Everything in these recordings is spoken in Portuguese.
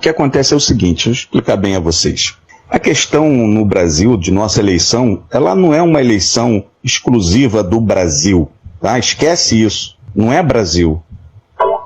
que acontece é o seguinte, deixa eu explicar bem a vocês. A questão no Brasil, de nossa eleição, ela não é uma eleição exclusiva do Brasil, tá? Esquece isso. Não é Brasil.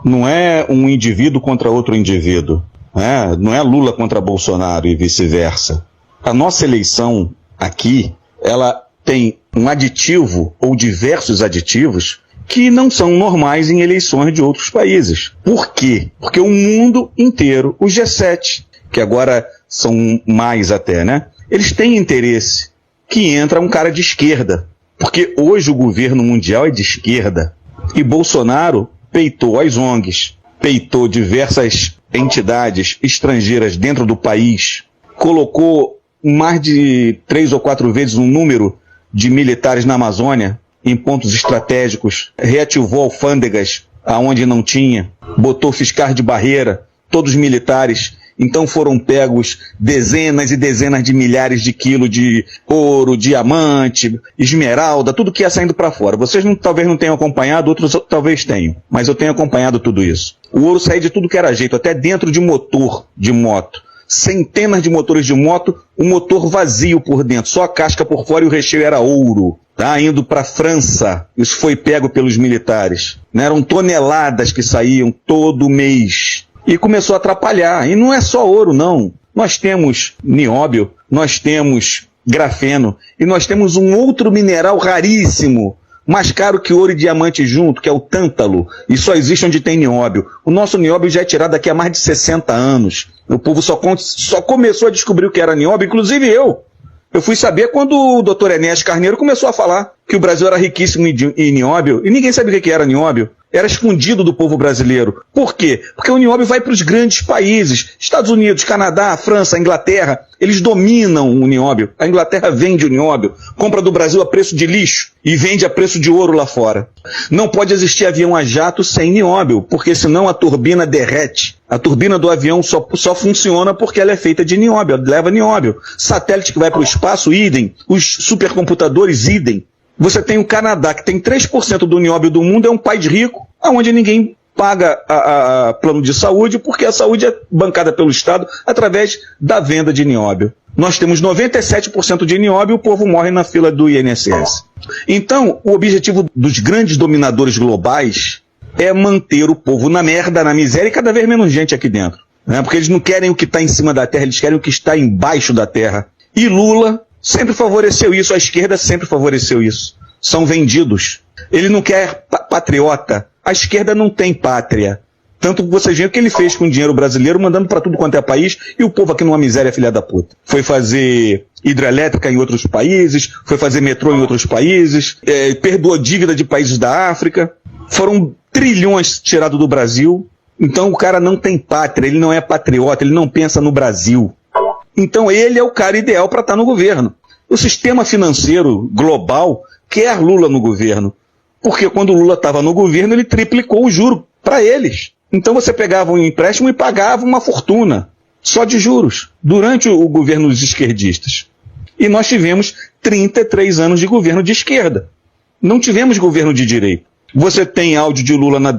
Não é um indivíduo contra outro indivíduo. Né? Não é Lula contra Bolsonaro e vice-versa. A nossa eleição aqui, ela tem um aditivo ou diversos aditivos que não são normais em eleições de outros países. Por quê? Porque o mundo inteiro, o G7, que agora são mais até, né? Eles têm interesse que entra um cara de esquerda. Porque hoje o governo mundial é de esquerda. E Bolsonaro peitou as ONGs, peitou diversas entidades estrangeiras dentro do país, colocou mais de 3 ou 4 vezes o número de militares na Amazônia, em pontos estratégicos, reativou alfândegas aonde não tinha, botou fiscais de barreira, todos militares. Então foram pegos dezenas e dezenas de milhares de quilos de ouro, diamante, esmeralda, tudo que ia saindo para fora. Vocês talvez não tenham acompanhado, outros talvez tenham, mas eu tenho acompanhado tudo isso. O ouro saía de tudo que era jeito, até dentro de motor de moto. Centenas de motores de moto, um motor vazio por dentro, só a casca por fora e o recheio era ouro. Tá indo para a França, isso foi pego pelos militares. Né? Eram toneladas que saíam todo mês. E começou a atrapalhar. E não é só ouro, não. Nós temos nióbio, nós temos grafeno, e nós temos um outro mineral raríssimo, mais caro que ouro e diamante junto, que é o tântalo, e só existe onde tem nióbio. O nosso nióbio já é tirado daqui a mais de 60 anos. O povo só começou a descobrir o que era nióbio, inclusive eu. Eu fui saber quando o Dr. Enéas Carneiro começou a falar que o Brasil era riquíssimo em nióbio, e ninguém sabia o que era nióbio. Era escondido do povo brasileiro. Por quê? Porque o nióbio vai para os grandes países, Estados Unidos, Canadá, França, Inglaterra, eles dominam o nióbio. A Inglaterra vende o nióbio, compra do Brasil a preço de lixo e vende a preço de ouro lá fora. Não pode existir avião a jato sem nióbio, porque senão a turbina derrete. A turbina do avião só funciona porque ela é feita de nióbio, ela leva nióbio. Satélite que vai para o espaço, idem. Os supercomputadores, idem. Você tem o Canadá, que tem 3% do nióbio do mundo, é um país rico, onde ninguém paga a plano de saúde, porque a saúde é bancada pelo Estado através da venda de nióbio. Nós temos 97% de nióbio e o povo morre na fila do INSS. Então, o objetivo dos grandes dominadores globais é manter o povo na merda, na miséria e cada vez menos gente aqui dentro. Né? Porque eles não querem o que está em cima da terra, eles querem o que está embaixo da terra. E Lula sempre favoreceu isso, a esquerda sempre favoreceu isso. São vendidos. Ele não quer patriota. A esquerda não tem pátria. Tanto que vocês veem o que ele fez com o dinheiro brasileiro, mandando para tudo quanto é país, e o povo aqui numa miséria filha da puta. Foi fazer hidrelétrica em outros países, foi fazer metrô em outros países, perdoou dívida de países da África. Foram trilhões tirados do Brasil. Então o cara não tem pátria, ele não é patriota, ele não pensa no Brasil. Então ele é o cara ideal para estar no governo. O sistema financeiro global quer Lula no governo. Porque quando o Lula estava no governo, ele triplicou o juro para eles. Então você pegava um empréstimo e pagava uma fortuna, só de juros, durante o governo dos esquerdistas. E nós tivemos 33 anos de governo de esquerda. Não tivemos governo de direita. Você tem áudio de Lula na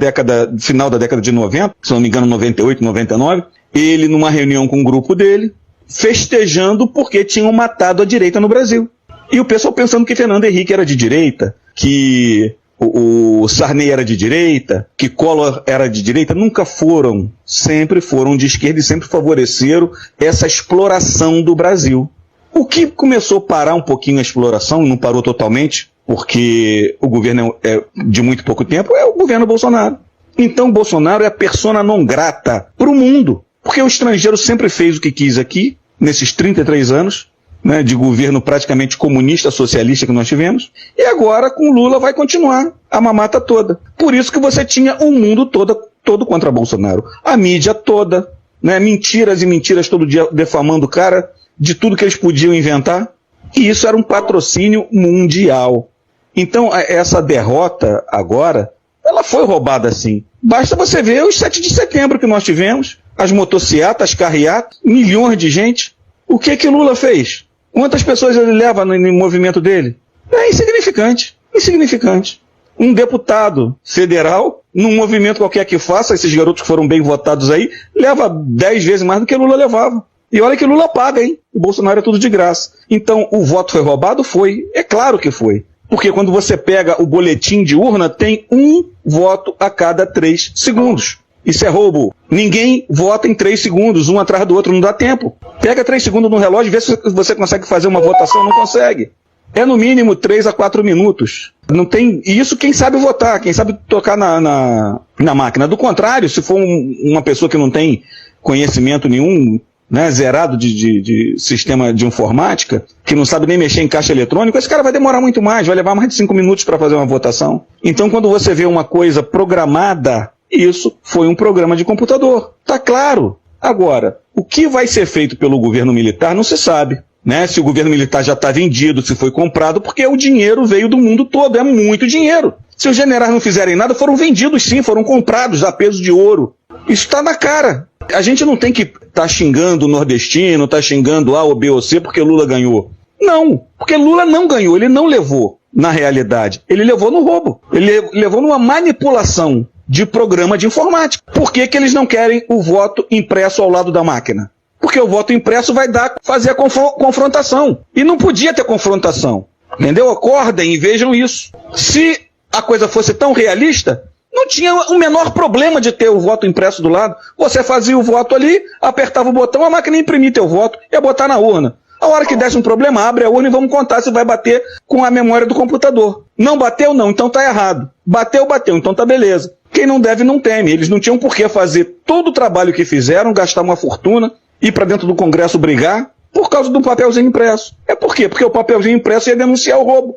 final da década de 90, se não me engano 98, 99, ele numa reunião com um grupo dele, festejando porque tinham matado a direita no Brasil. E o pessoal pensando que Fernando Henrique era de direita, que o Sarney era de direita, que Collor era de direita. Nunca foram, sempre foram de esquerda e sempre favoreceram essa exploração do Brasil. O que começou a parar um pouquinho a exploração, não parou totalmente, porque o governo é de muito pouco tempo, é o governo Bolsonaro. Então Bolsonaro é a persona non grata para o mundo, porque o estrangeiro sempre fez o que quis aqui, nesses 33 anos, né, de governo praticamente comunista, socialista que nós tivemos, e agora com Lula vai continuar a mamata toda. Por isso que você tinha o mundo todo contra Bolsonaro. A mídia toda, né, mentiras e mentiras todo dia defamando o cara de tudo que eles podiam inventar, e isso era um patrocínio mundial. Então essa derrota agora, ela foi roubada sim. Basta você ver os 7 de setembro que nós tivemos, as motocicletas, as carreatas, milhões de gente. O que Lula fez? Quantas pessoas ele leva no movimento dele? É insignificante, insignificante. Um deputado federal num movimento qualquer que faça, esses garotos que foram bem votados aí, leva 10 vezes mais do que Lula levava. E olha que Lula paga, hein? O Bolsonaro é tudo de graça. Então, o voto foi roubado? Foi. É claro que foi. Porque quando você pega o boletim de urna, tem um voto a cada 3 segundos. Isso é roubo. Ninguém vota em 3 segundos, um atrás do outro, não dá tempo. Pega 3 segundos no relógio e vê se você consegue fazer uma votação, não consegue. É no mínimo 3 a 4 minutos. Não tem. E isso quem sabe votar, quem sabe tocar na máquina. Do contrário, se for uma pessoa que não tem conhecimento nenhum, né, zerado de sistema de informática, que não sabe nem mexer em caixa eletrônico, esse cara vai demorar muito mais, vai levar mais de 5 minutos para fazer uma votação. Então, quando você vê uma coisa programada, isso foi um programa de computador. Tá claro. Agora, o que vai ser feito pelo governo militar não se sabe. Né? Se o governo militar já está vendido, se foi comprado, porque o dinheiro veio do mundo todo, é muito dinheiro. Se os generais não fizerem nada, foram vendidos sim, foram comprados a peso de ouro. Isso está na cara. A gente não tem que estar xingando o nordestino, estar xingando A ou B ou C porque Lula ganhou. Não, porque Lula não ganhou, ele não levou na realidade. Ele levou no roubo, ele levou numa manipulação de programa de informática. Por que eles não querem o voto impresso ao lado da máquina? Porque o voto impresso vai fazer a confrontação. E não podia ter confrontação. Entendeu? Acordem e vejam isso. Se a coisa fosse tão realista, não tinha o menor problema de ter o voto impresso do lado. Você fazia o voto ali, apertava o botão, a máquina ia imprimir teu voto e ia botar na urna. A hora que desse um problema, abre a urna e vamos contar se vai bater com a memória do computador. Não bateu, não, então tá errado. Bateu, então tá beleza. Quem não deve, não teme. Eles não tinham por que fazer todo o trabalho que fizeram, gastar uma fortuna, ir para dentro do Congresso brigar, por causa do papelzinho impresso. É por quê? Porque o papelzinho impresso ia denunciar o roubo.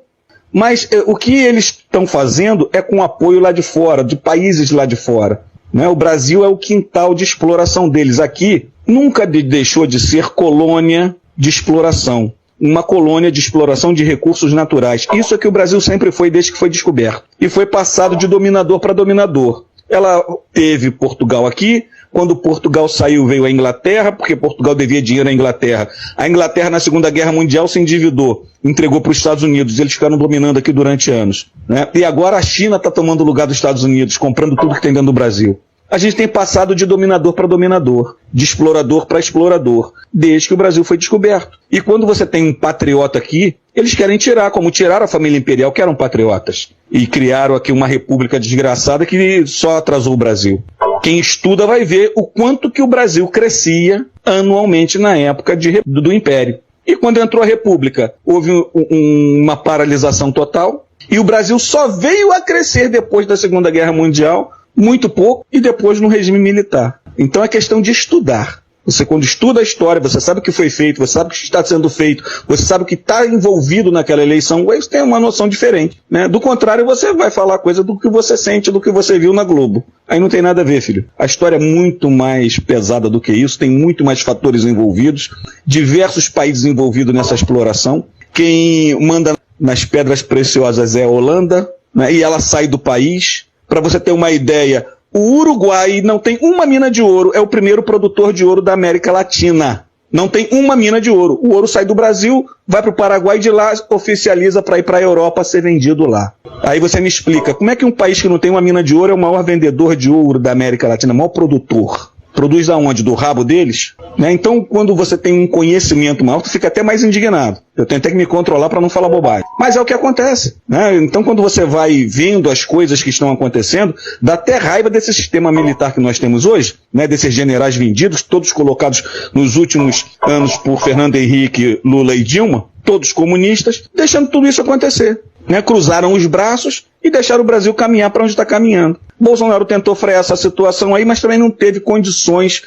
Mas o que eles estão fazendo é com apoio lá de fora, de países lá de fora. Né? O Brasil é o quintal de exploração deles. Aqui nunca deixou de ser colônia de exploração. Uma colônia de exploração de recursos naturais. Isso é que o Brasil sempre foi desde que foi descoberto. E foi passado de dominador para dominador. Ela teve Portugal aqui. Quando Portugal saiu, veio a Inglaterra, porque Portugal devia dinheiro à Inglaterra. A Inglaterra, na Segunda Guerra Mundial, se endividou, entregou para os Estados Unidos. Eles ficaram dominando aqui durante anos. Né? E agora a China está tomando o lugar dos Estados Unidos, comprando tudo que tem dentro do Brasil. A gente tem passado de dominador para dominador, de explorador para explorador, desde que o Brasil foi descoberto. E quando você tem um patriota aqui, eles querem tirar, como tiraram a família imperial, que eram patriotas. E criaram aqui uma república desgraçada que só atrasou o Brasil. Quem estuda vai ver o quanto que o Brasil crescia anualmente na época do Império. E quando entrou a República, houve uma paralisação total, e o Brasil só veio a crescer depois da Segunda Guerra Mundial, muito pouco, e depois no regime militar. Então é questão de estudar. Você, quando estuda a história, você sabe o que foi feito, você sabe o que está sendo feito, você sabe o que está envolvido naquela eleição, você tem uma noção diferente. Né? Do contrário, você vai falar coisa do que você sente, do que você viu na Globo. Aí não tem nada a ver, filho. A história é muito mais pesada do que isso, tem muito mais fatores envolvidos, diversos países envolvidos nessa exploração. Quem manda nas pedras preciosas é a Holanda, né? E ela sai do país. Para você ter uma ideia, o Uruguai não tem uma mina de ouro, é o primeiro produtor de ouro da América Latina. Não tem uma mina de ouro. O ouro sai do Brasil, vai para o Paraguai e de lá oficializa para ir para a Europa ser vendido lá. Aí você me explica, como é que um país que não tem uma mina de ouro é o maior vendedor de ouro da América Latina, o maior produtor? Produz aonde? Do rabo deles? Né? Então, quando você tem um conhecimento maior, tu fica até mais indignado. Eu tenho até que me controlar para não falar bobagem. Mas é o que acontece. Né? Então, quando você vai vendo as coisas que estão acontecendo, dá até raiva desse sistema militar que nós temos hoje, né? Desses generais vendidos, todos colocados nos últimos anos por Fernando Henrique, Lula e Dilma, todos comunistas, deixando tudo isso acontecer. Né? Cruzaram os braços e deixaram o Brasil caminhar para onde está caminhando. Bolsonaro tentou frear essa situação aí, mas também não teve condições,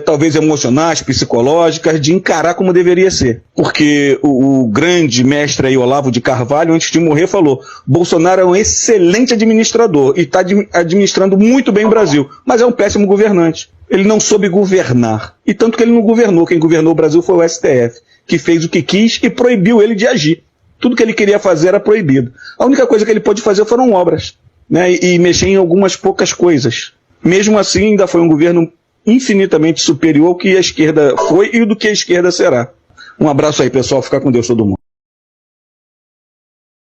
talvez emocionais, psicológicas, de encarar como deveria ser. Porque o grande mestre aí, Olavo de Carvalho, antes de morrer, falou: Bolsonaro é um excelente administrador e está administrando muito bem o Brasil, mas é um péssimo governante. Ele não soube governar. E tanto que ele não governou. Quem governou o Brasil foi o STF, que fez o que quis e proibiu ele de agir. Tudo que ele queria fazer era proibido. A única coisa que ele pôde fazer foram obras, né? E mexer em algumas poucas coisas. Mesmo assim, ainda foi um governo infinitamente superior ao que a esquerda foi e do que a esquerda será. Um abraço aí, pessoal. Fica com Deus todo mundo.